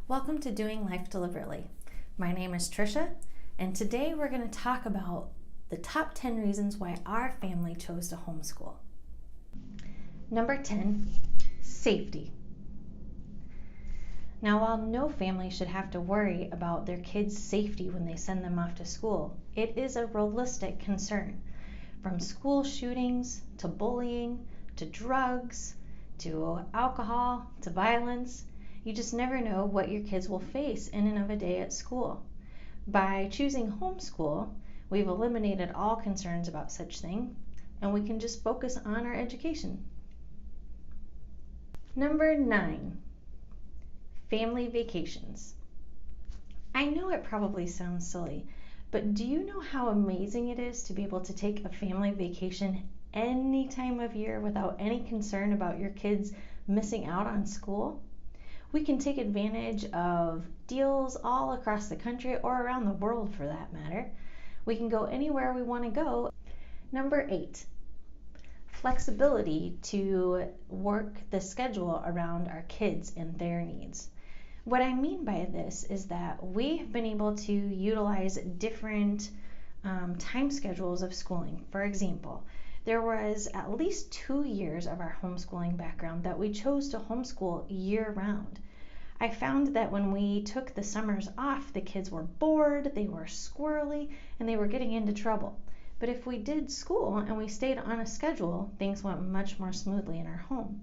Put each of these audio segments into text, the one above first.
Welcome to Doing Life Deliberately. My name is Trisha, and today we're going to talk about the top 10 reasons why our family chose to homeschool. Number 10, safety. Now, while no family should have to worry about their kids' safety when they send them off to school, it is a realistic concern. From school shootings, to bullying, to drugs, to alcohol, to violence, you just never know what your kids will face in and of a day at school. By choosing homeschool, we've eliminated all concerns about such thing, and we can just focus on our education. Number 9, family vacations. I know it probably sounds silly, but do you know how amazing it is to be able to take a family vacation any time of year without any concern about your kids missing out on school? We can take advantage of deals all across the country or around the world for that matter. We can go anywhere we want to go. Number 8, flexibility to work the schedule around our kids and their needs. What I mean by this is that we have been able to utilize different time schedules of schooling. For example, there was at least 2 years of our homeschooling background that we chose to homeschool year-round. I found that when we took the summers off, the kids were bored, they were squirrely, and they were getting into trouble. But if we did school and we stayed on a schedule, things went much more smoothly in our home.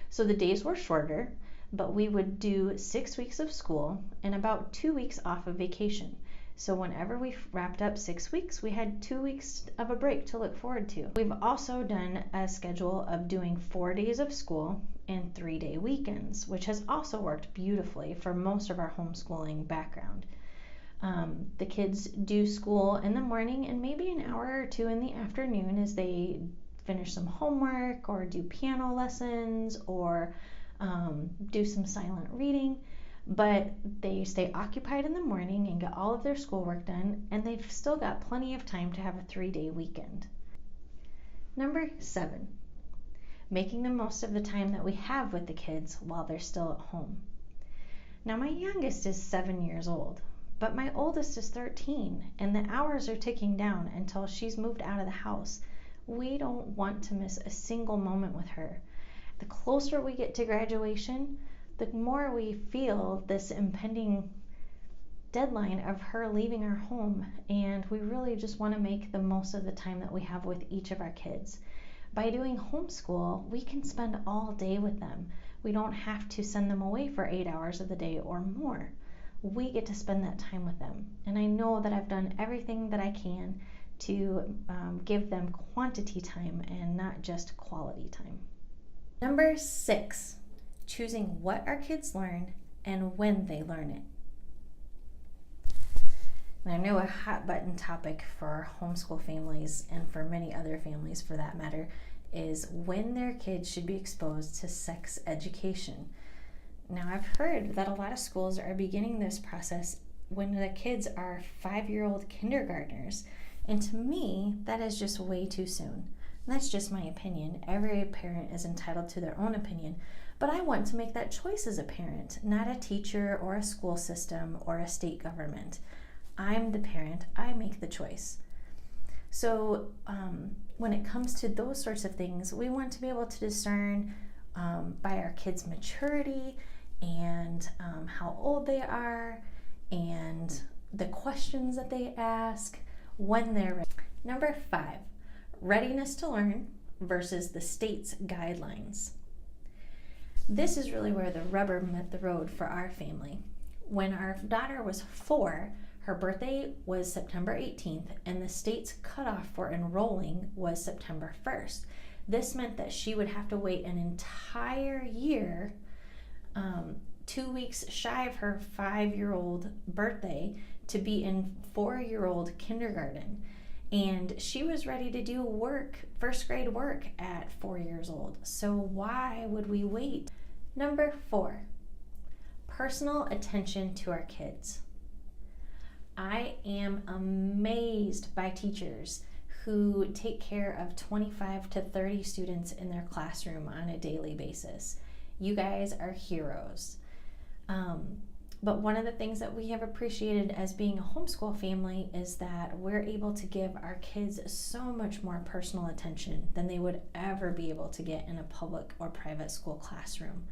So the days were shorter, but we would do 6 weeks of school and about 2 weeks off of vacation. So whenever we wrapped up 6 weeks, we had 2 weeks of a break to look forward to. We've also done a schedule of doing 4 days of school and 3-day weekends, which has also worked beautifully for most of our homeschooling background. The kids do school in the morning and maybe an hour or two in the afternoon as they finish some homework or do piano lessons or do some silent reading. But they stay occupied in the morning and get all of their schoolwork done, and they've still got plenty of time to have a 3-day weekend. Number 7, making the most of the time that we have with the kids while they're still at home. Now, my youngest is 7 years old, but my oldest is 13, and the hours are ticking down until she's moved out of the house. We don't want to miss a single moment with her. The closer we get to graduation, the more we feel this impending deadline of her leaving our home, and we really just want to make the most of the time that we have with each of our kids. By doing homeschool, we can spend all day with them. We don't have to send them away for 8 hours of the day or more. We get to spend that time with them, and I know that I've done everything that I can to give them quantity time and not just quality time. Number 6, choosing what our kids learn and when they learn it. And I know a hot button topic for homeschool families and for many other families for that matter is when their kids should be exposed to sex education. Now, I've heard that a lot of schools are beginning this process when the kids are 5-year-old kindergartners, and to me that is just way too soon. And that's just my opinion. Every parent is entitled to their own opinion, but I want to make that choice as a parent, not a teacher or a school system or a state government. I'm the parent, I make the choice. So when it comes to those sorts of things, we want to be able to discern by our kids' maturity and how old they are and the questions that they ask when they're ready. Number 5, readiness to learn versus the state's guidelines. This is really where the rubber met the road for our family. When our daughter was 4, her birthday was September 18th, and the state's cutoff for enrolling was September 1st. This meant that she would have to wait an entire year, 2 weeks shy of her 5-year-old birthday, to be in 4-year-old kindergarten. And she was ready to do work, first grade work at 4 years old. So why would we wait? Number 4, personal attention to our kids. I am amazed by teachers who take care of 25 to 30 students in their classroom on a daily basis. You guys are heroes. But one of the things that we have appreciated as being a homeschool family is that we're able to give our kids so much more personal attention than they would ever be able to get in a public or private school classroom.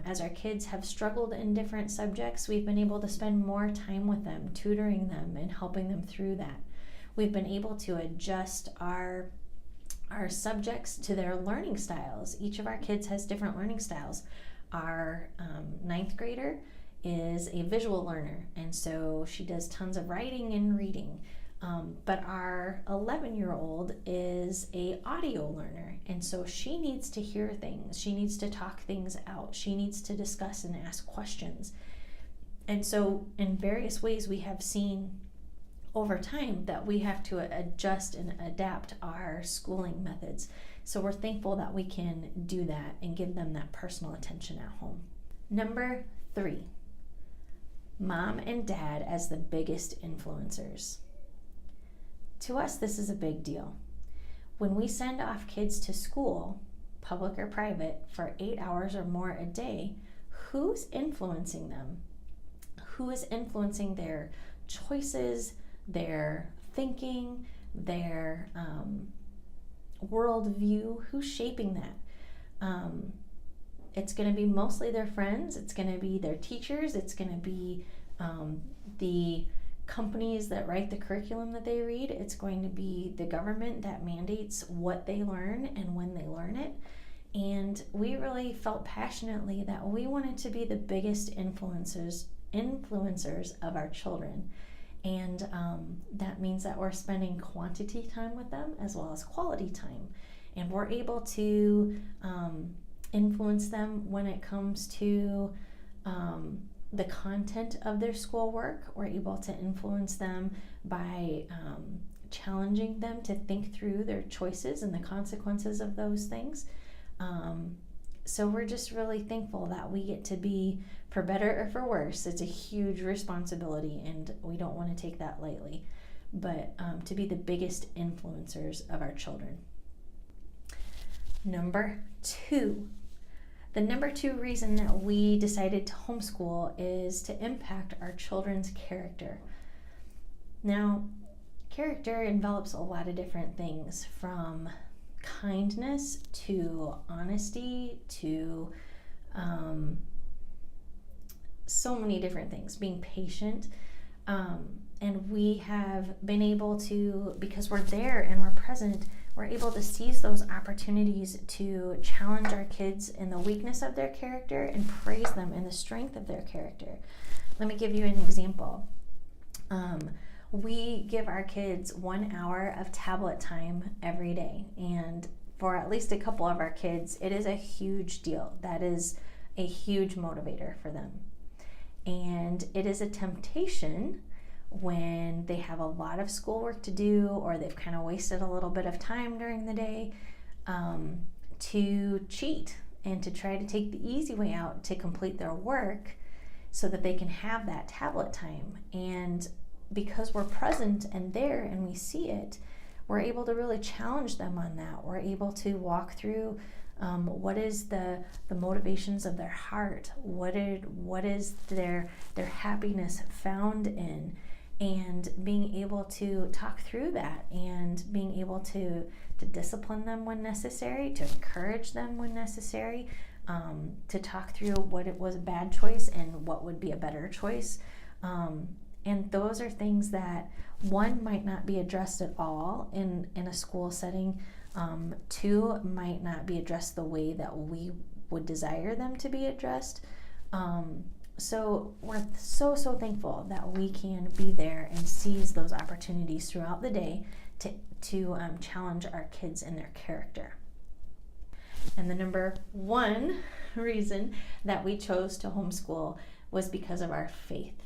As our kids have struggled in different subjects, we've been able to spend more time with them, tutoring them and helping them through that. We've been able to adjust our subjects to their learning styles. Each of our kids has different learning styles. Our ninth grader is a visual learner, and so she does tons of writing and reading. But our 11-year-old is a audio learner, and so she needs to hear things. She needs to talk things out. She needs to discuss and ask questions. And so in various ways we have seen over time that we have to adjust and adapt our schooling methods. So we're thankful that we can do that and give them that personal attention at home. Number 3, mom and dad as the biggest influencers. To us, this is a big deal. When we send off kids to school, public or private, for 8 hours or more a day, who's influencing them? Who is influencing their choices, their thinking, their worldview? Who's shaping that? It's going to be mostly their friends. It's going to be their teachers. It's going to be the companies that write the curriculum that they read. It's going to be the government that mandates what they learn and when they learn it. And we really felt passionately that we wanted to be the biggest influencers of our children. And that means that we're spending quantity time with them as well as quality time. And we're able to influence them when it comes to the content of their schoolwork. We're able to influence them by challenging them to think through their choices and the consequences of those things. So we're just really thankful that we get to be, for better or for worse, it's a huge responsibility and we don't want to take that lightly, but to be the biggest influencers of our children. Number 2. The number 2 reason that we decided to homeschool is to impact our children's character. Now, character envelops a lot of different things, from kindness to honesty to so many different things, being patient. And we have been able to, because we're there and we're present, we're able to seize those opportunities to challenge our kids in the weakness of their character and praise them in the strength of their character. Let me give you an example. We give our kids 1 hour of tablet time every day, and for at least a couple of our kids, it is a huge deal. That is a huge motivator for them. And it is a temptation when they have a lot of schoolwork to do, or they've kind of wasted a little bit of time during the day, to cheat and to try to take the easy way out to complete their work so that they can have that tablet time. And because we're present and there and we see it, we're able to really challenge them on that. We're able to walk through what is the motivations of their heart, what is their happiness found in, and being able to talk through that and being able to discipline them when necessary, to encourage them when necessary, to talk through what it was a bad choice and what would be a better choice. And those are things that, 1, might not be addressed at all in a school setting. 2, might not be addressed the way that we would desire them to be addressed. So we're so thankful that we can be there and seize those opportunities throughout the day to challenge our kids in their character. And the number 1 reason that we chose to homeschool was because of our faith.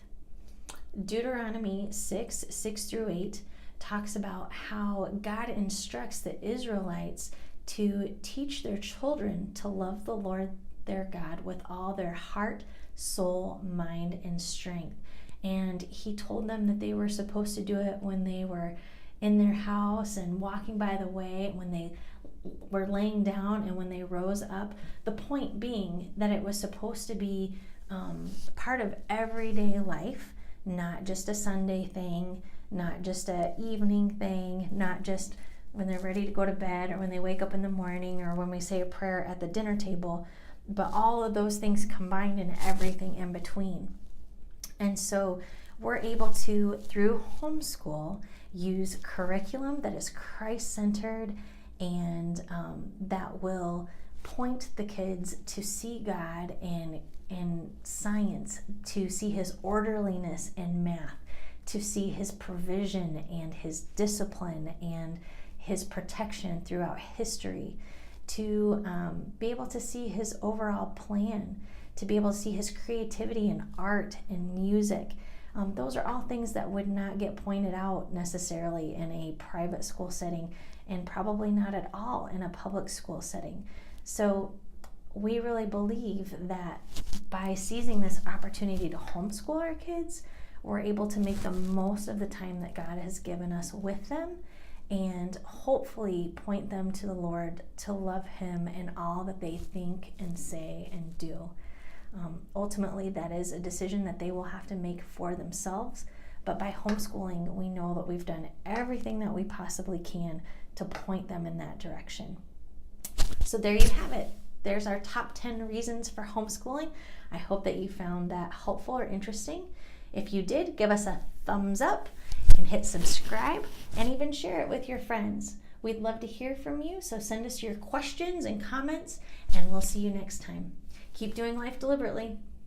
Deuteronomy 6:6-8 talks about how God instructs the Israelites to teach their children to love the Lord their God with all their heart, soul, mind, and strength. And he told them that they were supposed to do it when they were in their house and walking by the way, when they were laying down and when they rose up. The point being that it was supposed to be part of everyday life, not just a Sunday thing, not just a evening thing, not just when they're ready to go to bed or when they wake up in the morning or when we say a prayer at the dinner table, but all of those things combined and everything in between. And so we're able to, through homeschool, use curriculum that is Christ-centered and that will point the kids to see God in science, to see his orderliness in math, to see his provision and his discipline and his protection throughout history, to be able to see his overall plan, to be able to see his creativity in art and music. Those are all things that would not get pointed out necessarily in a private school setting, and probably not at all in a public school setting. So we really believe that by seizing this opportunity to homeschool our kids, we're able to make the most of the time that God has given us with them, and hopefully point them to the Lord, to love him in all that they think and say and do. Ultimately, that is a decision that they will have to make for themselves. But by homeschooling, we know that we've done everything that we possibly can to point them in that direction. So there you have it. There's our top 10 reasons for homeschooling. I hope that you found that helpful or interesting. If you did, give us a thumbs up and hit subscribe and even share it with your friends. We'd love to hear from you, so send us your questions and comments, and we'll see you next time. Keep doing life deliberately.